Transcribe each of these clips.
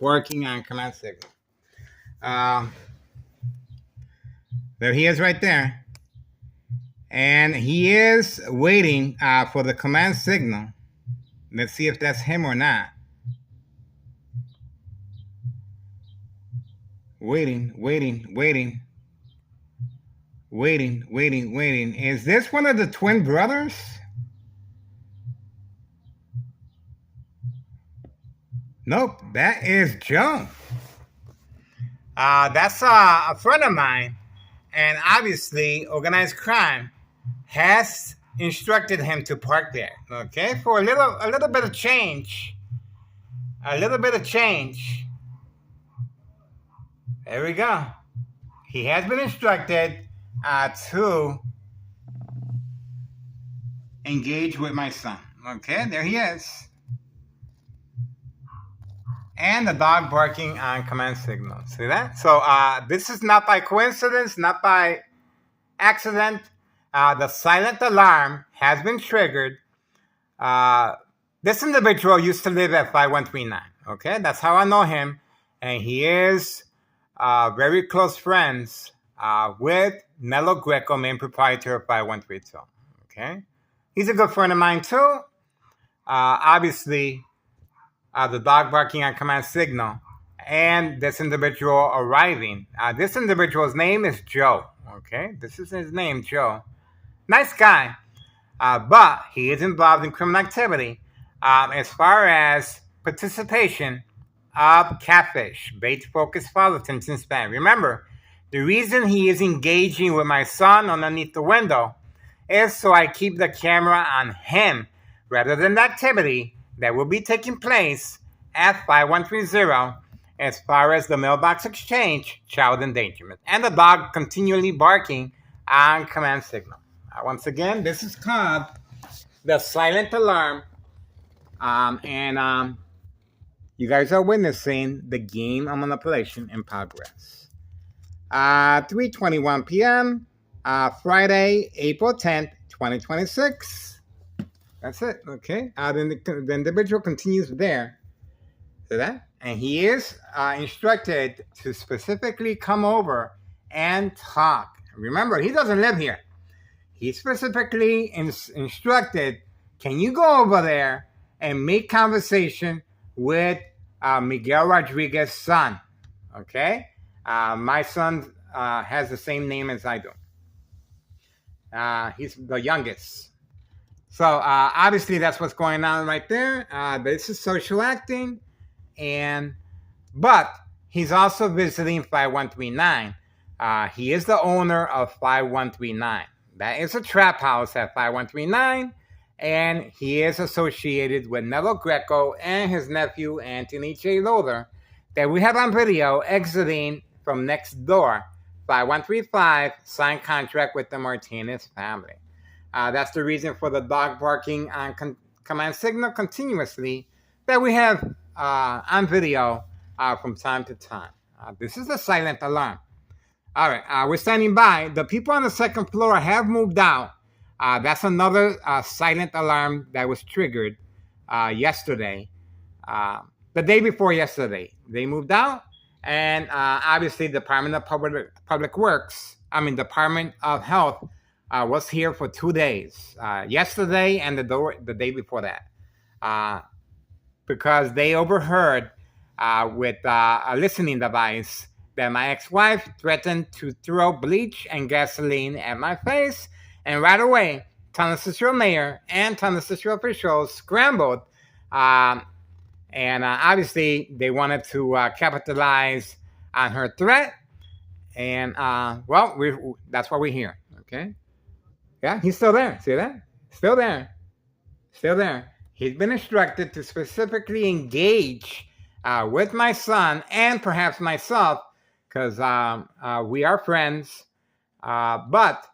working on command signal. Um, there he is right there. And he is waiting for the command signal. Let's see if that's him or not. Waiting. Is this one of the twin brothers? Nope, that is Joe. That's a friend of mine. And obviously, organized crime has instructed him to park there. Okay, for a little bit of change. There we go. He has been instructed to engage with my son. Okay, there he is. And the dog barking on command signal. See that? So this is not by coincidence, not by accident. The silent alarm has been triggered. This individual used to live at 5139. Okay, that's how I know him. And he is very close friends with Nello Greco, main proprietor of 5132. Okay, he's a good friend of mine too. Obviously, the dog barking on command signal and this individual arriving. This individual's name is Joe. Okay, this is his name, Joe. Nice guy, but he is involved in criminal activity as far as participation of catfish, bait-focused follow-tins and spam. Remember, the reason he is engaging with my son underneath the window is so I keep the camera on him rather than the activity that will be taking place at 5130 as far as the mailbox exchange, child endangerment, and the dog continually barking on command signal. Once again, this is called the silent alarm, and you guys are witnessing the game of manipulation in progress. 3:21 p.m., Friday, April 10th, 2026. That's it, okay? Then the individual continues there. See that? And he is instructed to specifically come over and talk. Remember, he doesn't live here. He specifically instructed, can you go over there and make conversation with Miguel Rodriguez's son? Okay? My son has the same name as I do. He's the youngest. So obviously that's what's going on right there. This is social acting, but he's also visiting 5139. He is the owner of 5139. That is a trap house at 5139, and he is associated with Nello Greco and his nephew Anthony J. Loader that we have on video exiting from next door, 5135, signed contract with the Martinez family. That's the reason for the dog barking on command signal continuously that we have on video from time to time. This is the silent alarm. All right, we're standing by. The people on the second floor have moved out. That's another silent alarm that was triggered yesterday, the day before yesterday. They moved out, and obviously Department of Public Works, Department of Health, was here for 2 days, yesterday and the day before that, because they overheard with a listening device that my ex-wife threatened to throw bleach and gasoline at my face, and right away, Tonasisro Mayor and Tonasisro officials scrambled, and obviously they wanted to capitalize on her threat, and that's why we're here, okay? Yeah, he's still there. See that? Still there. He's been instructed to specifically engage with my son and perhaps myself, because we are friends. But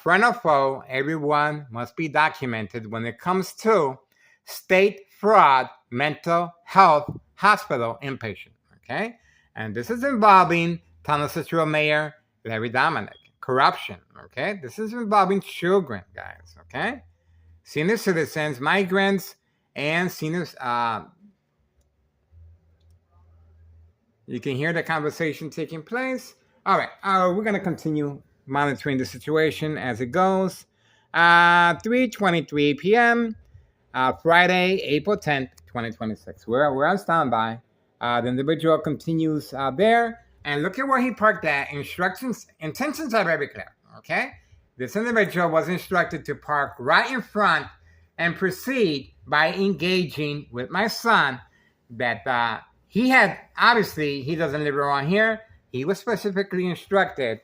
friend or foe, everyone must be documented when it comes to state fraud, mental health, hospital inpatient. Okay? And this is involving Tonasisro Mayor Larry Dominic. Corruption. Okay? This is involving children, guys. Okay? Senior citizens, migrants, and seniors. You can hear the conversation taking place. All right, we're going to continue monitoring the situation as it goes. 3:23 p.m. Friday, April 10th, 2026. We're on standby. The individual continues there. And look at where he parked at. Intentions are very clear. Okay? This individual was instructed to park right in front and proceed by engaging with my son that he had, obviously, he doesn't live around here. He was specifically instructed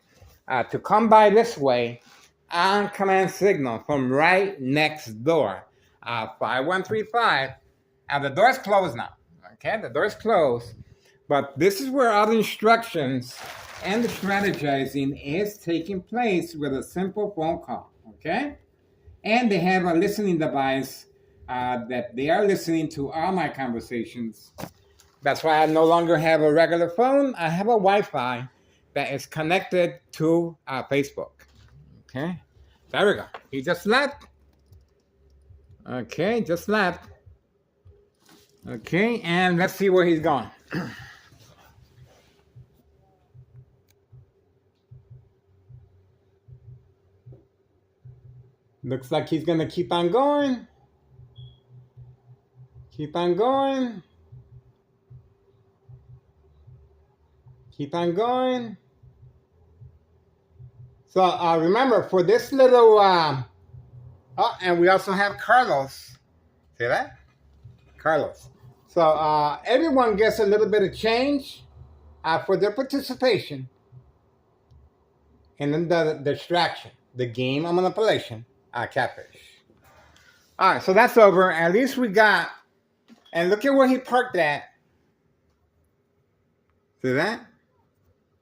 to come by this way on command signal from right next door. 5135. And the door's closed now. Okay, the door's closed. But this is where all the instructions and the strategizing is taking place with a simple phone call. Okay? And they have a listening device that they are listening to all my conversations. That's why I no longer have a regular phone. I have a Wi-Fi that is connected to Facebook. Okay? There we go. He just left. Okay, just left. Okay, and let's see where he's going. Looks like he's gonna keep on going. Keep on going. Keep on going. So remember, for this little, and we also have Carlos. See that? Carlos. So everyone gets a little bit of change for their participation in the distraction, the game of manipulation, catfish. All right, so that's over. At least we got, and look at where he parked at. See that?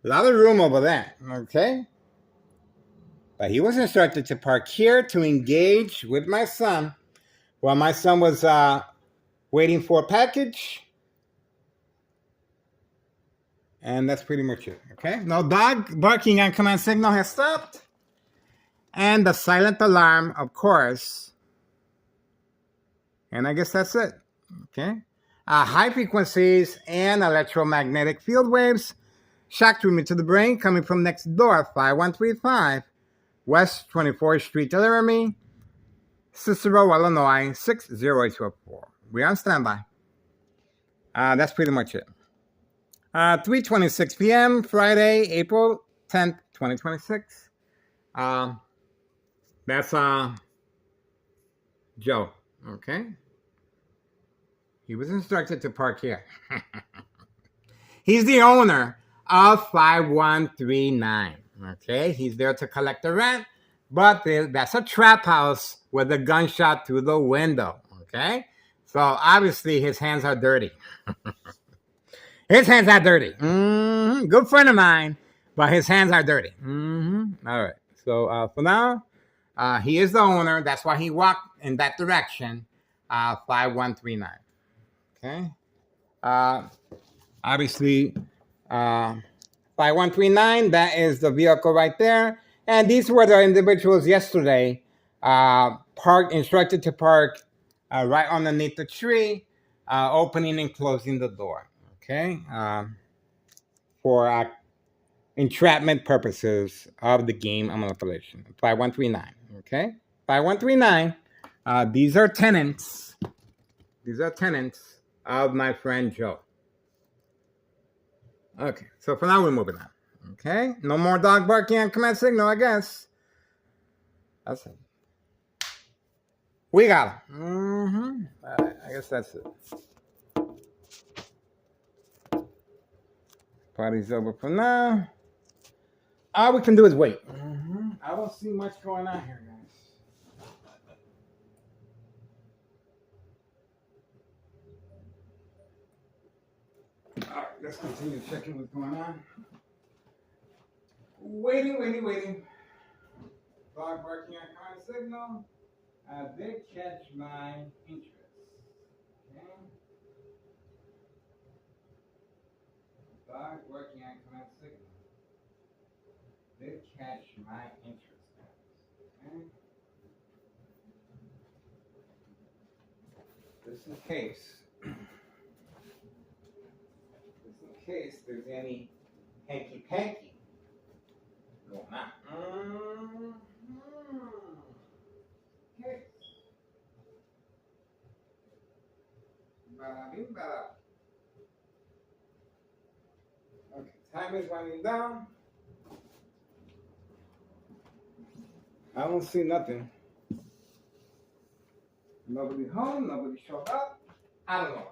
A lot of room over there, okay? But he was instructed to park here to engage with my son while my son was waiting for a package. And that's pretty much it, okay? No dog barking on command signal has stopped. And the silent alarm, of course. And I guess that's it, okay? High frequencies and electromagnetic field waves shock treatment to the brain coming from next door, 5135 West 24th Street, Laramie, Cicero, Illinois, 60804. We're on standby. That's pretty much it. 3:26 p.m. Friday, April 10th, 2026. That's Joe. Okay. He was instructed to park here. He's the owner of 5139. Okay. He's there to collect the rent, but that's a trap house with a gunshot through the window. Okay. So obviously his hands are dirty. His hands are dirty. Mm-hmm. Good friend of mine, but his hands are dirty. Mm-hmm. All right. So for now, he is the owner. That's why he walked in that direction. 5139. Okay. Obviously, 5139. That is the vehicle right there. And these were the individuals yesterday. Instructed to park right underneath the tree, opening and closing the door. Okay, for entrapment purposes of the game of manipulation. 5139. Okay, 5139. These are tenants. These are tenants of my friend Joe. Okay, so for now we're moving on. Okay, no more dog barking on command signal, I guess. That's it. We got him. Mm-hmm. I guess that's it. Party's over for now. All we can do is wait. Mm-hmm. I don't see much going on here, guys. All right, let's continue checking what's going on. Waiting. Dog barking on command signal. Did catch my interest. Okay. Dog working on command signal. Did catch my interest. Okay. This is case. This in case there's any hanky panky going on. Okay. Okay, time is winding down. I don't see nothing. Nobody home, nobody showed up. I don't know.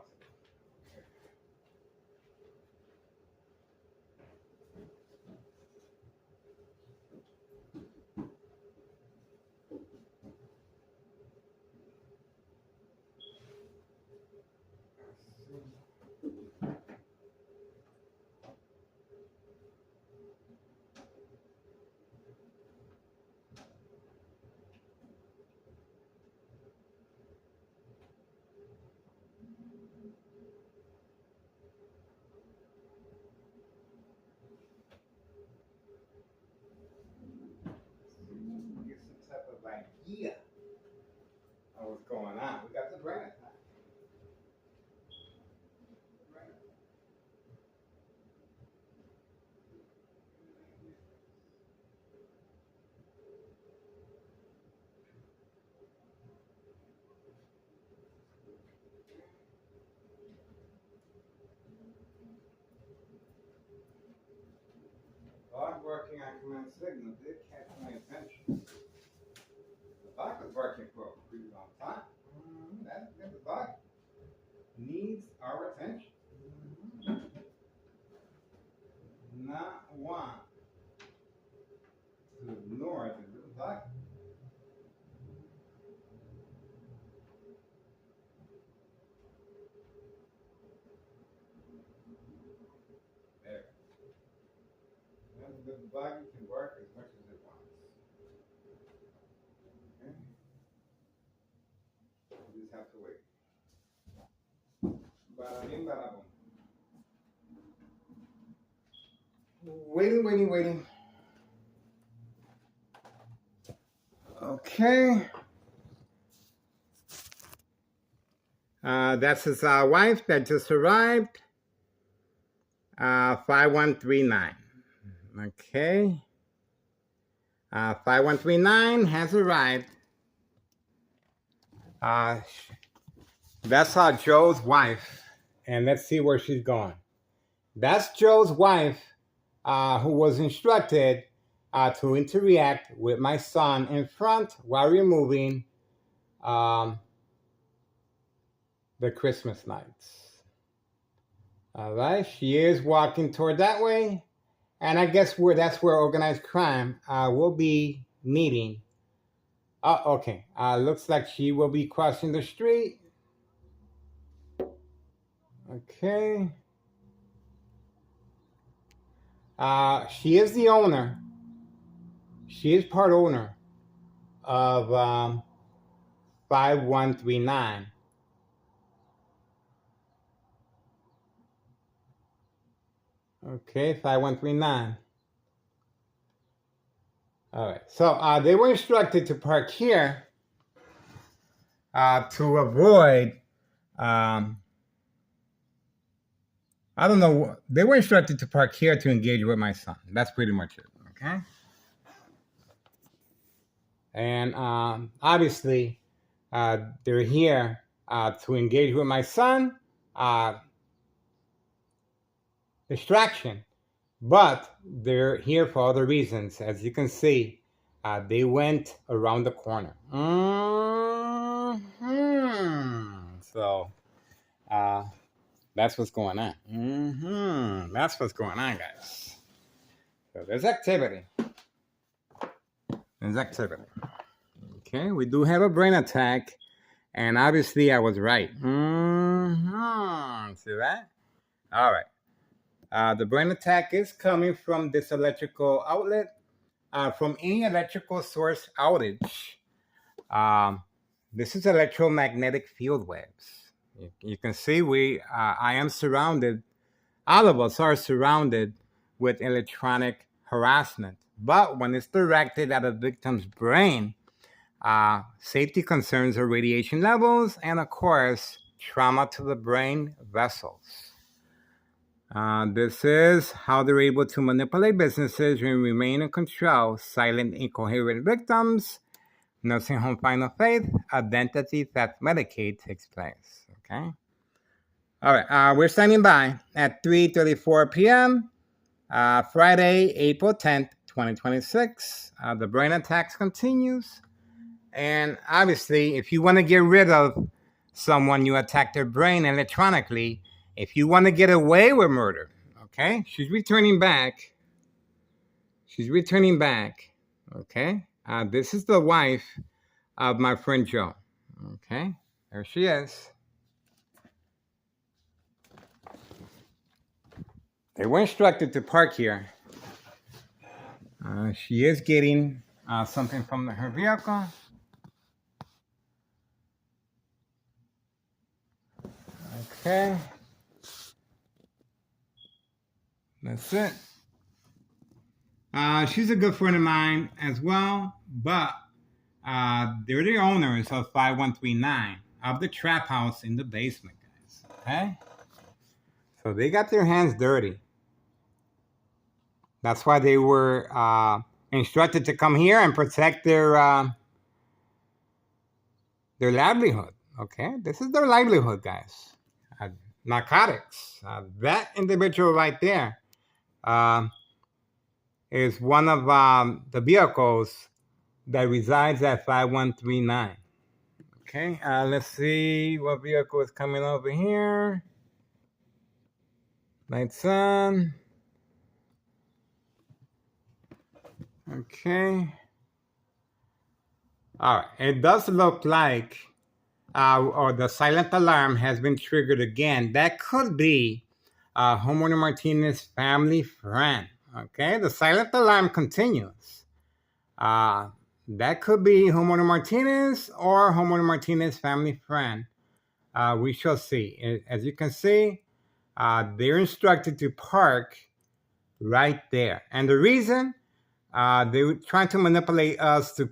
Get some type of idea of what's going on. We got the brain attack. Dog working on command signal did catch my attention. The dog was working for a pretty long time. The dog needs our attention. Not want to ignore the little dog. There. The dog can work as much as it wants. Okay? You just have to wait. Bada bing, bada boom. Waiting. Okay. That's his wife that just arrived. 5139. Okay. 5139 has arrived. That's Joe's wife. And let's see where she's going. That's Joe's wife, who was instructed to interact with my son in front while removing the Christmas lights. All right, she is walking toward that way. And I guess that's where organized crime will be meeting. Okay, looks like she will be crossing the street. Okay. She is the owner. She is part owner of 5139. Okay, 5139. All right, so they were instructed to park here to avoid, I don't know, they were instructed to park here to engage with my son. That's pretty much it, okay? And obviously, they're here to engage with my son. Distraction, but they're here for other reasons. As you can see, they went around the corner. So that's what's going on. That's what's going on, guys. So there's activity. Okay, we do have a brain attack, and obviously I was right. See that? All right. The brain attack is coming from this electrical outlet, from any electrical source outage. This is electromagnetic field waves. You can see I am surrounded, all of us are surrounded with electronic harassment. But when it's directed at a victim's brain, safety concerns are radiation levels and, of course, trauma to the brain vessels. This is how they're able to manipulate businesses and remain in control. Silent, incoherent victims. Nursing home final faith. Identity theft Medicaid takes place. Okay. All right. We're standing by at 3:34 p.m. Friday, April 10th, 2026. The brain attacks continues. And obviously, if you want to get rid of someone, you attack their brain electronically. If you want to get away with murder, okay? She's returning back. Okay? This is the wife of my friend Joe. Okay? There she is. They were instructed to park here. She is getting something from her vehicle. Okay. That's it. She's a good friend of mine as well, but they're the owners of 5139 of the trap house in the basement, guys. Okay? So they got their hands dirty. That's why they were instructed to come here and protect their livelihood. Okay? This is their livelihood, guys. Narcotics. That individual right there is one of the vehicles that resides at 5139. Okay, let's see what vehicle is coming over here. Lights on. Okay. All right, it does look like or the silent alarm has been triggered again. That could be Homeowner Martinez family friend. Okay, the silent alarm continues. That could be Homeowner Martinez or Homeowner Martinez family friend. We shall see. As you can see, they're instructed to park right there. And the reason, they were trying to manipulate us to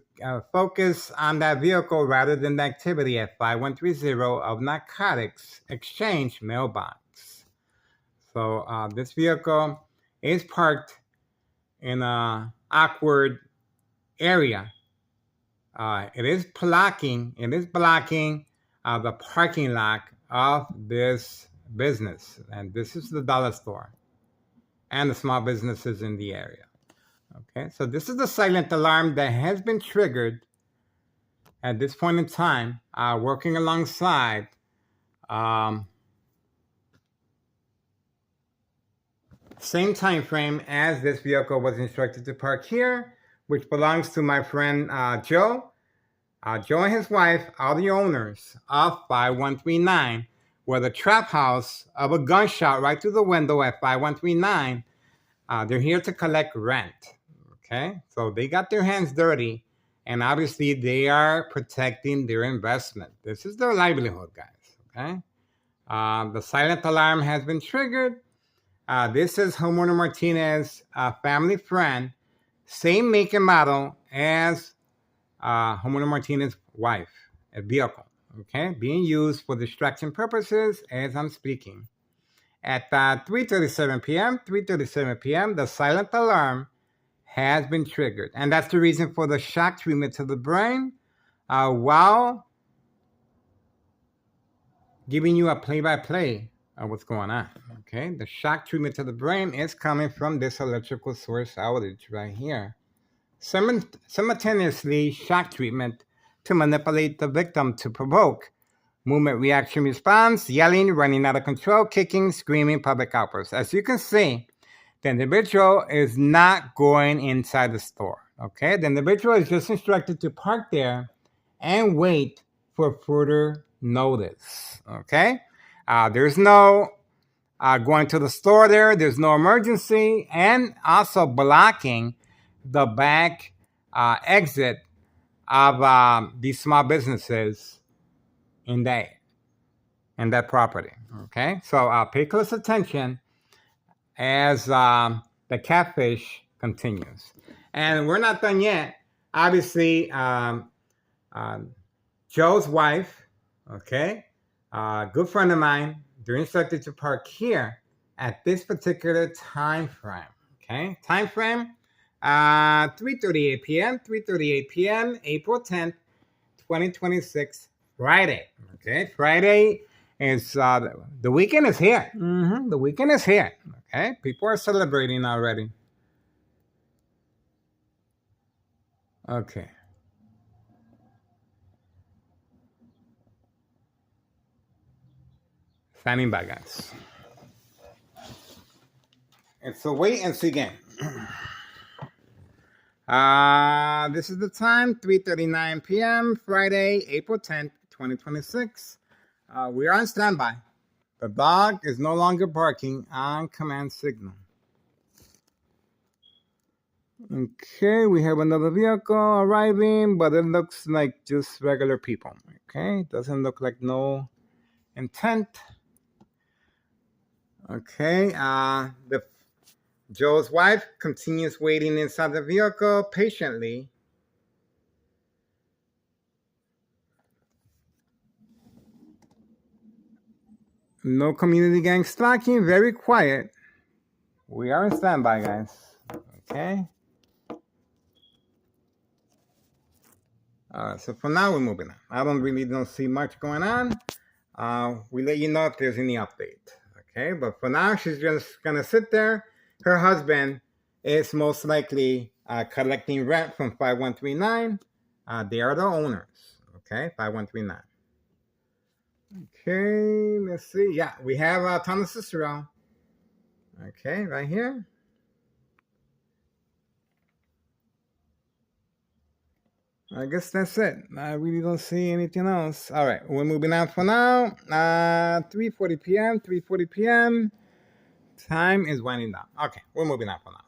focus on that vehicle rather than the activity at 5130 of Narcotics Exchange mailbox. So this vehicle is parked in an awkward area. It is blocking the parking lot of this business. And this is the dollar store and the small businesses in the area. Okay, so this is the silent alarm that has been triggered at this point in time, working alongside same time frame as this vehicle was instructed to park here, which belongs to my friend Joe. Joe and his wife are the owners of 5139, where the trap house of a gunshot right through the window at 5139. They're here to collect rent. Okay, so they got their hands dirty, and obviously they are protecting their investment. This is their livelihood, guys. Okay, the silent alarm has been triggered. This is Homeowner Martinez, family friend, same make and model as Homeowner Martinez's wife, a vehicle. Okay, being used for distraction purposes as I'm speaking. At 3:37 p.m., the silent alarm has been triggered. And that's the reason for the shock treatment to the brain while giving you a play-by-play of what's going on. Okay, the shock treatment to the brain is coming from this electrical source outage right here. Simultaneously, shock treatment to manipulate the victim to provoke movement, reaction, response, yelling, running out of control, kicking, screaming, public outbursts. As you can see, the individual is not going inside the store. Okay, the individual is just instructed to park there and wait for further notice. Okay, there's no going to the store there. There's no emergency, and also blocking the back exit of these small businesses in that property. Okay, so pay close attention as the catfish continues. And we're not done yet. Obviously, Joe's wife, okay, good friend of mine, they're instructed to park here at this particular time frame. Okay, time frame 3:38 p.m. 3:38 p.m. April 10th, 2026, Friday. Okay, Friday is the weekend is here. The weekend is here. Okay, people are celebrating already. Okay. Standing by, guys. It's a wait and see game. This is the time, 3:39 p.m., Friday, April 10th, 2026. We are on standby. The dog is no longer barking on command signal. Okay, we have another vehicle arriving, but it looks like just regular people. Okay, doesn't look like no intent. Okay, Joe's wife continues waiting inside the vehicle patiently. No community gang stalking, very quiet. We are in standby, guys. Okay. So for now, we're moving on. I don't see much going on. We let you know if there's any update. Okay, but for now, she's just gonna sit there. Her husband is most likely collecting rent from 5139. They are the owners. Okay, 5139. Okay, let's see. Yeah, we have Thomas Cicero. Okay, right here. I guess that's it. I really don't see anything else. All right, we're moving on for now. 3:40 p.m. 3:40 p.m. Time is winding down. Okay, we're moving on for now.